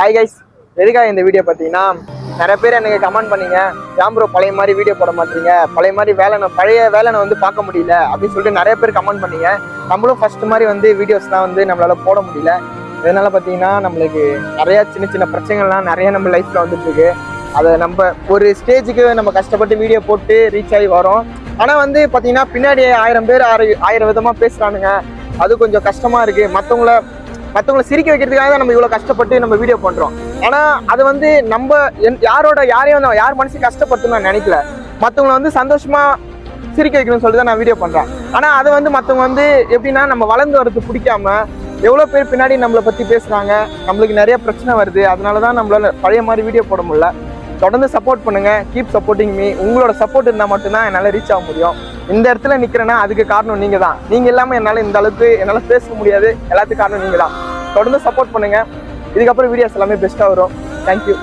Hi guys, எதுக்காக இந்த video பார்த்தீங்கன்னா நிறைய பேர் எனக்கு கமெண்ட் பண்ணீங்க, ஏன் ப்ரோ பழைய மாதிரி வீடியோ போட மாட்டீங்க, பழைய மாதிரி பழைய வேலை வந்து பார்க்க முடியல அப்படின்னு சொல்லிட்டு நிறைய பேர் கமெண்ட் பண்ணீங்க. நம்மளும் ஃபர்ஸ்ட் மாதிரி வந்து வீடியோஸ்லாம் வந்து நம்மளால போட முடியல. இதனால பார்த்தீங்கன்னா நம்மளுக்கு நிறைய சின்ன சின்ன பிரச்சனைகள்லாம் நிறைய நம்ம லைஃப்ல வந்துட்டு இருக்கு. அதை நம்ம ஒரு ஸ்டேஜுக்கு நம்ம கஷ்டப்பட்டு வீடியோ போட்டு ரீச் ஆகி வரோம். ஆனால் வந்து பார்த்தீங்கன்னா பின்னாடி 1000 பேர் 1000 விதமாக பேசுகிறானுங்க. அது கொஞ்சம் கஷ்டமா இருக்கு. மற்றவங்களை சிரிக்க வைக்கிறதுக்காக தான் நம்ம இவ்வளோ கஷ்டப்பட்டு நம்ம வீடியோ பண்ணுறோம். ஆனால் அது வந்து நம்ம யார் மனசு கஷ்டப்பட்டு நான் நினைக்கல. மற்றவங்களை வந்து சந்தோஷமா சிரிக்க வைக்கணும்னு சொல்லிட்டு தான் நான் வீடியோ பண்ணுறேன். ஆனால் அதை வந்து மற்றவங்க வந்து எப்படின்னா நம்ம வளர்ந்து வரது பிடிக்காம எவ்வளோ பேர் பின்னாடி நம்மளை பற்றி பேசுகிறாங்க. நம்மளுக்கு நிறைய பிரச்சனை வருது. அதனால தான் நம்மளால பழைய மாதிரி வீடியோ போட முடியல. தொடர்ந்து சப்போர்ட் பண்ணுங்க. Keep supporting me. உங்களோட சப்போர்ட் இருந்தால் மட்டும்தான் என்னால் ரீச் ஆக முடியும். இந்த இடத்துல நிற்கிறேன்னா அதுக்கு காரணம் நீங்கள் தான். நீங்கள் இல்லாமல் என்னால் இந்த அளவுக்கு என்னால் பேச முடியாது. எல்லாத்துக்கும் காரணம் நீங்கள் தான். தொடர்ந்து சப்போர்ட் பண்ணுங்க. இதுக்கப்புறம் வீடியோஸ் எல்லாமே பெஸ்ட்டாக வரும். தேங்க்யூ.